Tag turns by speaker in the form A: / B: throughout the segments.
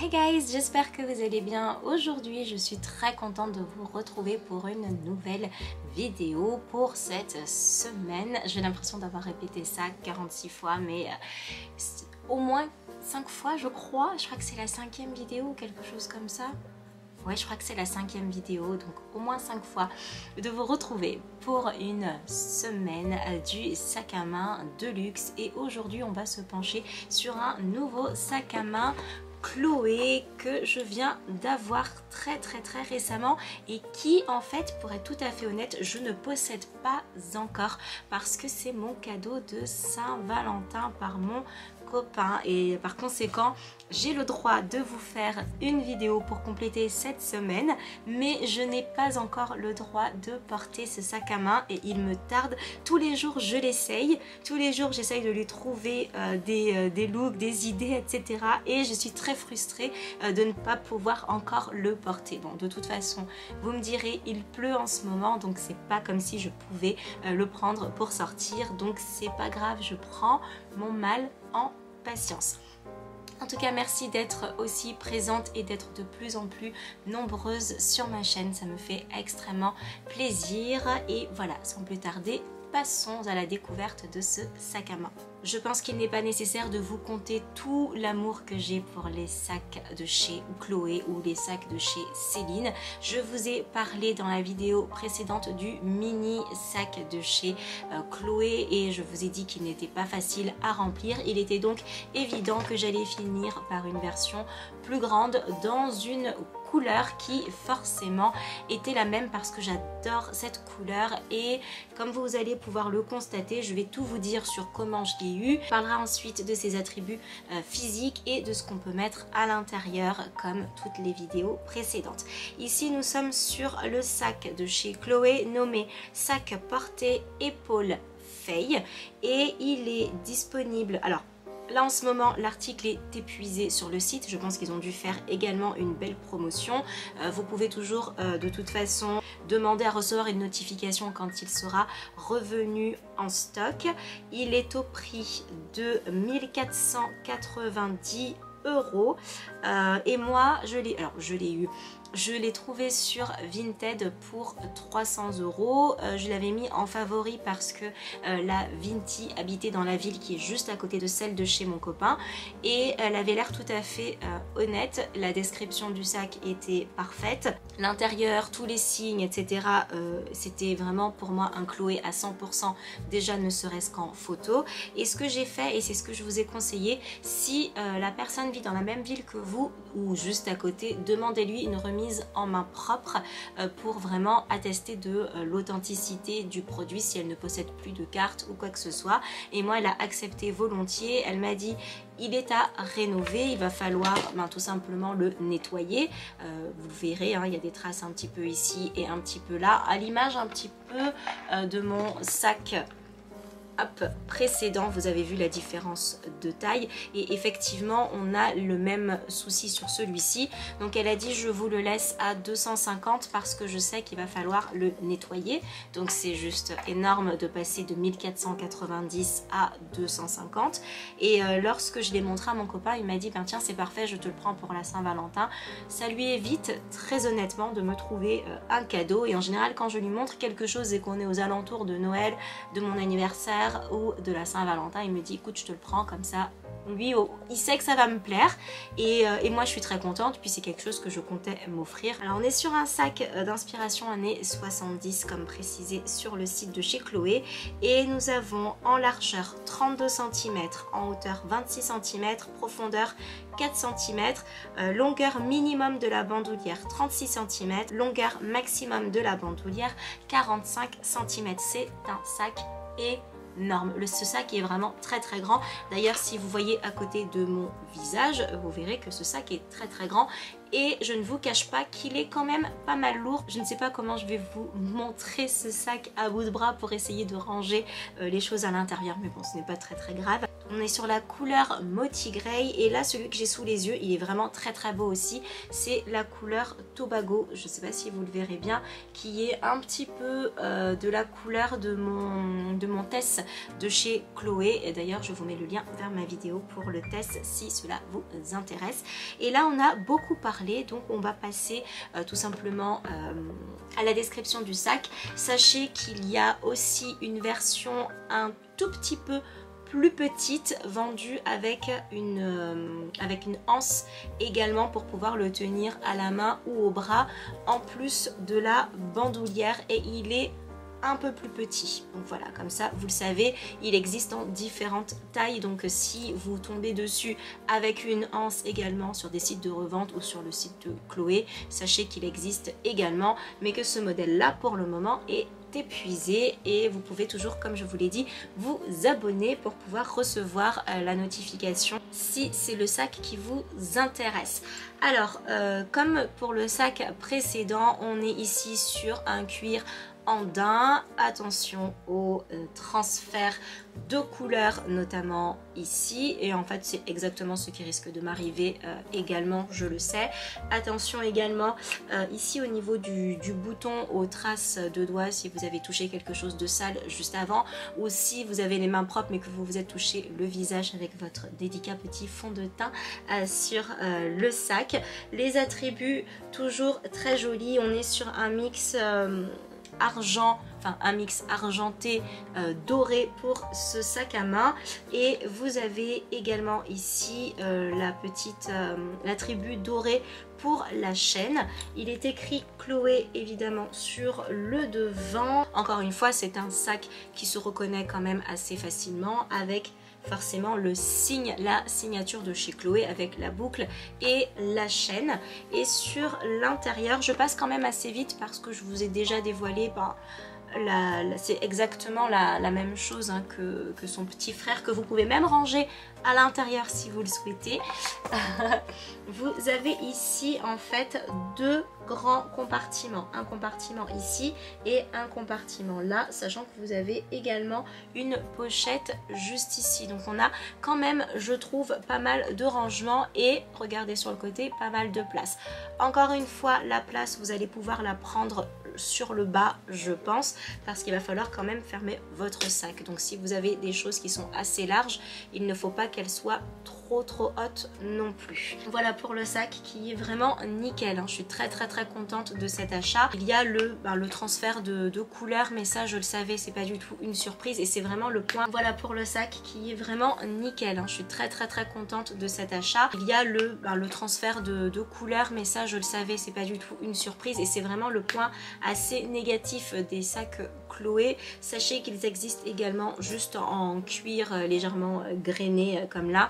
A: Hey guys, j'espère que vous allez bien. Aujourd'hui, je suis très contente de vous retrouver pour une nouvelle vidéo pour cette semaine. J'ai l'impression d'avoir répété ça 46 fois, mais au moins 5 fois je crois. Je crois que c'est la 5e vidéo ou quelque chose comme ça. Ouais, je crois que c'est la 5e vidéo, donc au moins 5 fois de vous retrouver pour une semaine du sac à main de luxe. Et aujourd'hui, on va se pencher sur un nouveau sac à main Chloé que je viens d'avoir très récemment et qui, en fait, pour être tout à fait honnête, je ne possède pas encore parce que c'est mon cadeau de Saint-Valentin par mon copain, et par conséquent j'ai le droit de vous faire une vidéo pour compléter cette semaine, mais je n'ai pas encore le droit de porter ce sac à main et il me tarde. Tous les jours je l'essaye, tous les jours j'essaye de lui trouver des looks, des idées, etc. et je suis très frustrée de ne pas pouvoir encore le porter. Bon, de toute façon vous me direz, il pleut en ce moment, donc c'est pas comme si je pouvais le prendre pour sortir, donc c'est pas grave, je prends mon mal en patience. En tout cas, merci d'être aussi présente et d'être de plus en plus nombreuses sur ma chaîne, ça me fait extrêmement plaisir. Et voilà, sans plus tarder, passons à la découverte de ce sac à main. Je pense qu'il n'est pas nécessaire de vous conter tout l'amour que j'ai pour les sacs de chez Chloé ou les sacs de chez Céline. Je vous ai parlé dans la vidéo précédente du mini sac de chez Chloé et je vous ai dit qu'il n'était pas facile à remplir. Il était donc évident que j'allais finir par une version plus grande dans une couleur qui forcément était la même parce que j'adore cette couleur. Et comme vous allez pouvoir le constater, je vais tout vous dire sur comment je l'ai eu. On parlera ensuite de ses attributs physiques et de ce qu'on peut mettre à l'intérieur comme toutes les vidéos précédentes. Ici nous sommes sur le sac de chez Chloé nommé sac porté épaule Faye et il est disponible. Alors là en ce moment l'article est épuisé sur le site, je pense qu'ils ont dû faire également une belle promotion. Vous pouvez toujours de toute façon demander à recevoir une notification quand il sera revenu en stock. Il est au prix de 1490 € et moi je l'ai eu. Je l'ai trouvé sur Vinted pour 300 €. Je l'avais mis en favori parce que la Vinti habitait dans la ville qui est juste à côté de celle de chez mon copain. Et elle avait l'air tout à fait honnête. La description du sac était parfaite. L'intérieur, tous les signes, etc. C'était vraiment pour moi un Chloé à 100%, déjà ne serait-ce qu'en photo. Et ce que j'ai fait, et c'est ce que je vous ai conseillé, si la personne vit dans la même ville que vous ou juste à côté, demandez-lui une remise en main propre pour vraiment attester de l'authenticité du produit si elle ne possède plus de carte ou quoi que ce soit. Et moi elle a accepté volontiers. Elle m'a dit il est à rénover, il va falloir tout simplement le nettoyer. Vous verrez, il y a des traces un petit peu ici et un petit peu là, à l'image un petit peu de mon sac précédent. Vous avez vu la différence de taille et effectivement on a le même souci sur celui-ci. Donc elle a dit je vous le laisse à 250 parce que je sais qu'il va falloir le nettoyer. Donc c'est juste énorme de passer de 1490 à 250. Et lorsque je l'ai montré à mon copain, il m'a dit ben tiens c'est parfait, je te le prends pour la Saint-Valentin. Ça lui évite très honnêtement de me trouver un cadeau. Et en général quand je lui montre quelque chose et qu'on est aux alentours de Noël, de mon anniversaire ou de la Saint-Valentin, il me dit écoute je te le prends comme ça. Lui il sait que ça va me plaire et moi je suis très contente puis c'est quelque chose que je comptais m'offrir. Alors on est sur un sac d'inspiration années 70 comme précisé sur le site de chez Chloé et nous avons en largeur 32 cm, en hauteur 26 cm, profondeur 4 cm, longueur minimum de la bandoulière 36 cm, longueur maximum de la bandoulière 45 cm. C'est un sac énorme. Ce sac est vraiment très grand. D'ailleurs si vous voyez à côté de mon visage, vous verrez que ce sac est très grand et je ne vous cache pas qu'il est quand même pas mal lourd. Je ne sais pas comment je vais vous montrer ce sac à bout de bras pour essayer de ranger les choses à l'intérieur, mais bon, ce n'est pas très grave. On est sur la couleur Moti Grey et là celui que j'ai sous les yeux il est vraiment très beau aussi, c'est la couleur Tobago, je ne sais pas si vous le verrez bien, qui est un petit peu de la couleur de mon Tess de chez Chloé, et d'ailleurs je vous mets le lien vers ma vidéo pour le Tess si cela vous intéresse. Et là on a beaucoup parlé, donc on va passer tout simplement à la description du sac. Sachez qu'il y a aussi une version un tout petit peu plus petite, vendue avec une anse également pour pouvoir le tenir à la main ou au bras, en plus de la bandoulière, et il est un peu plus petit. Donc voilà, comme ça vous le savez, il existe en différentes tailles, donc si vous tombez dessus avec une anse également sur des sites de revente ou sur le site de Chloé, sachez qu'il existe également, mais que ce modèle là pour le moment est épuisé, et vous pouvez toujours, comme je vous l'ai dit, vous abonner pour pouvoir recevoir la notification si c'est le sac qui vous intéresse. Alors comme pour le sac précédent, on est ici sur un cuir andin. Attention au transfert de couleurs, notamment ici, et en fait c'est exactement ce qui risque de m'arriver également, je le sais. Attention également ici au niveau du bouton, aux traces de doigts, si vous avez touché quelque chose de sale juste avant, ou si vous avez les mains propres mais que vous vous êtes touché le visage avec votre délicat petit fond de teint sur le sac. Les attributs toujours très jolis, on est sur un mix argent, enfin un mix argenté doré pour ce sac à main, et vous avez également ici l'attribut doré pour la chaîne. Il est écrit Chloé évidemment sur le devant. Encore une fois, c'est un sac qui se reconnaît quand même assez facilement, avec forcément le signe, la signature de chez Chloé avec la boucle et la chaîne. Et sur l'intérieur, je passe quand même assez vite parce que je vous ai déjà dévoilé c'est exactement la même chose hein, que son petit frère, que vous pouvez même ranger à l'intérieur si vous le souhaitez. Vous avez ici en fait deux grands compartiments, un compartiment ici et un compartiment là, sachant que vous avez également une pochette juste ici. Donc on a quand même, je trouve, pas mal de rangement, et regardez sur le côté, pas mal de place. Encore une fois, la place, vous allez pouvoir la prendre sur le bas, je pense, parce qu'il va falloir quand même fermer votre sac. Donc si vous avez des choses qui sont assez larges, il ne faut pas qu'elles soient trop hautes non plus. Voilà pour le sac qui est vraiment nickel, hein. Je suis très contente de cet achat. Il y a le transfert de couleurs, mais ça je le savais, c'est pas du tout une surprise, et c'est vraiment le point. Voilà pour le sac qui est vraiment nickel, hein. Je suis très contente de cet achat. Il y a le transfert de couleurs, mais ça je le savais, c'est pas du tout une surprise, et c'est vraiment le point assez négatif des sacs Chloé. Sachez qu'ils existent également juste en cuir légèrement grainé comme là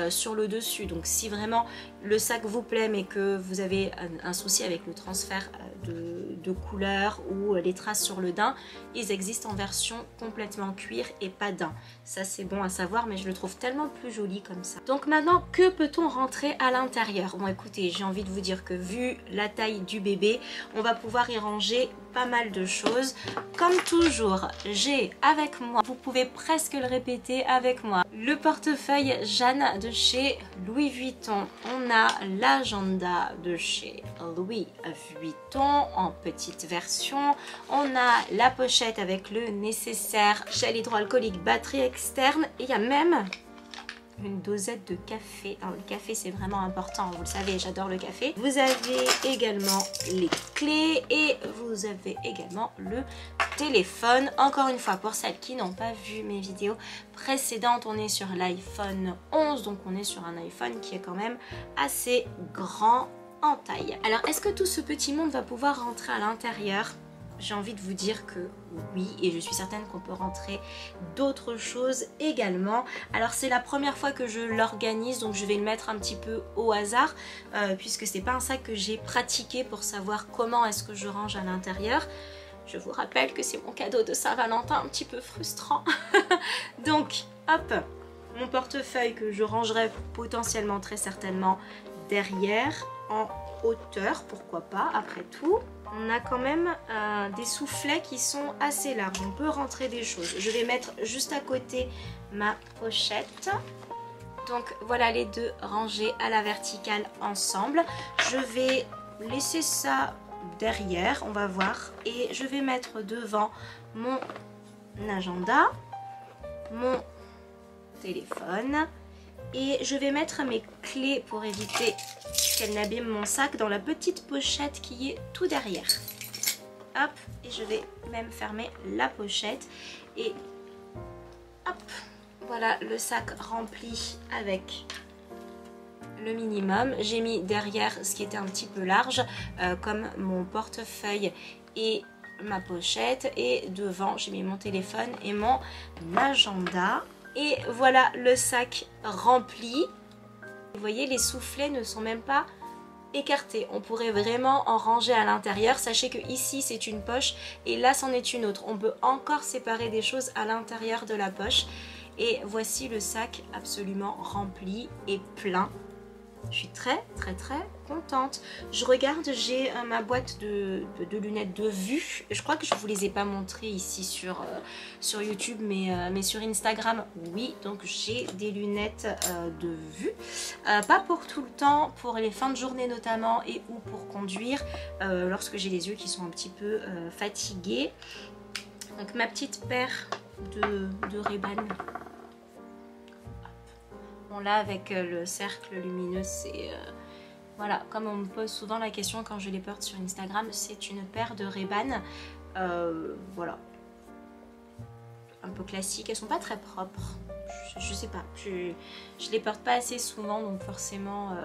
A: sur le dessus. Donc si vraiment le sac vous plaît mais que vous avez un souci avec le transfert de couleur ou les traces sur le daim, ils existent en version complètement cuir et pas daim. Ça c'est bon à savoir, mais je le trouve tellement plus joli comme ça. Donc maintenant, que peut-on rentrer à l'intérieur? Bon écoutez, j'ai envie de vous dire que vu la taille du bébé, on va pouvoir y ranger pas mal de choses. Comme toujours, j'ai avec moi, vous pouvez presque le répéter avec moi, le portefeuille Jeanne de chez Louis Vuitton. On a l'agenda de chez Louis Vuitton en petite version. On a la pochette avec le nécessaire gel hydroalcoolique, batterie externe, et il y a même une dosette de café. Alors, le café c'est vraiment important, vous le savez, j'adore le café. Vous avez également les clés et vous avez également le téléphone. Encore une fois, pour celles qui n'ont pas vu mes vidéos précédentes, on est sur l'iPhone 11, donc on est sur un iPhone qui est quand même assez grand en taille. Alors, est-ce que tout ce petit monde va pouvoir rentrer à l'intérieur? J'ai envie de vous dire que oui, et je suis certaine qu'on peut rentrer d'autres choses également. Alors c'est la première fois que je l'organise, donc je vais le mettre un petit peu au hasard, puisque c'est pas un sac que j'ai pratiqué pour savoir comment est-ce que je range à l'intérieur. Je vous rappelle que c'est mon cadeau de Saint-Valentin, un petit peu frustrant. Donc hop, mon portefeuille que je rangerai potentiellement très certainement derrière. en hauteur, pourquoi pas, après tout. On a quand même des soufflets qui sont assez larges, on peut rentrer des choses. Je vais mettre juste à côté ma pochette. Donc voilà les deux rangés à la verticale ensemble. Je vais laisser ça derrière, on va voir. Et je vais mettre devant mon agenda, mon téléphone. Et je vais mettre mes clés pour éviter qu'elles n'abîment mon sac dans la petite pochette qui est tout derrière. Hop, et je vais même fermer la pochette. Et hop, voilà le sac rempli avec le minimum. J'ai mis derrière ce qui était un petit peu large, comme mon portefeuille et ma pochette. Et devant, j'ai mis mon téléphone et mon agenda. Et voilà le sac rempli. Vous voyez, les soufflets ne sont même pas écartés. On pourrait vraiment en ranger à l'intérieur. Sachez que ici c'est une poche et là c'en est une autre. On peut encore séparer des choses à l'intérieur de la poche. Et voici le sac absolument rempli et plein. Je suis très contente. Je regarde, j'ai ma boîte de lunettes de vue. Je crois que je ne vous les ai pas montrées ici sur YouTube, mais sur Instagram, oui. Donc j'ai des lunettes de vue. Pas pour tout le temps, pour les fins de journée notamment et ou pour conduire lorsque j'ai les yeux qui sont un petit peu fatigués. Donc ma petite paire de Ray-Ban. Bon là avec le cercle lumineux c'est voilà, comme on me pose souvent la question quand je les porte sur Instagram, c'est une paire de Ray-Ban voilà, un peu classique. Elles sont pas très propres, je sais pas, je les porte pas assez souvent donc forcément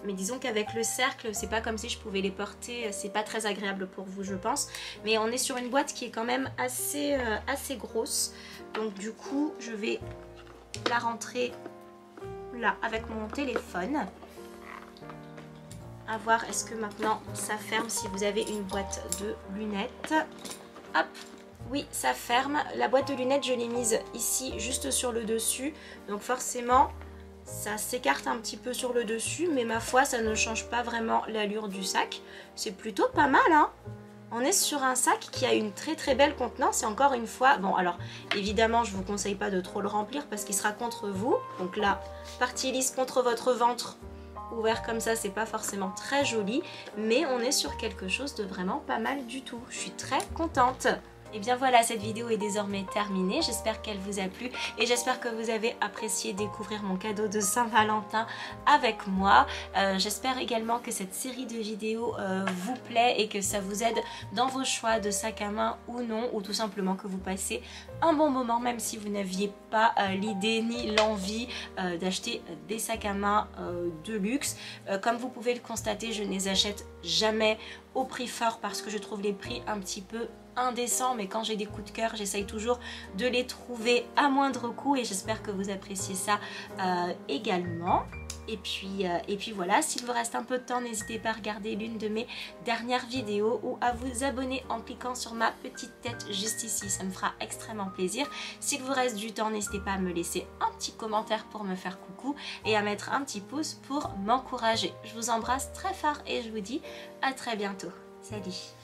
A: mais disons qu'avec le cercle c'est pas comme si je pouvais les porter, c'est pas très agréable pour vous je pense, mais on est sur une boîte qui est quand même assez grosse, donc du coup je vais la rentrer là avec mon téléphone. À voir est-ce que maintenant ça ferme si vous avez une boîte de lunettes. Hop, oui ça ferme. La boîte de lunettes je l'ai mise ici juste sur le dessus, donc forcément ça s'écarte un petit peu sur le dessus, mais ma foi ça ne change pas vraiment l'allure du sac. C'est plutôt pas mal hein. On est sur un sac qui a une très belle contenance et encore une fois, bon alors évidemment je vous conseille pas de trop le remplir parce qu'il sera contre vous. Donc là, partie lisse contre votre ventre, ouvert comme ça, c'est pas forcément très joli. Mais on est sur quelque chose de vraiment pas mal du tout. Je suis très contente. Et bien voilà, cette vidéo est désormais terminée, j'espère qu'elle vous a plu et j'espère que vous avez apprécié découvrir mon cadeau de Saint-Valentin avec moi. J'espère également que cette série de vidéos vous plaît et que ça vous aide dans vos choix de sac à main ou non, ou tout simplement que vous passez un bon moment même si vous n'aviez pas l'idée ni l'envie d'acheter des sacs à main de luxe. Comme vous pouvez le constater, je ne les achète jamais au prix fort parce que je trouve les prix un petit peu indécents, mais quand j'ai des coups de cœur j'essaye toujours de les trouver à moindre coût et j'espère que vous appréciez ça également. Et puis voilà, s'il vous reste un peu de temps, n'hésitez pas à regarder l'une de mes dernières vidéos ou à vous abonner en cliquant sur ma petite tête juste ici, ça me fera extrêmement plaisir. S'il vous reste du temps, n'hésitez pas à me laisser un petit commentaire pour me faire coucou et à mettre un petit pouce pour m'encourager. Je vous embrasse très fort et je vous dis à très bientôt. Salut!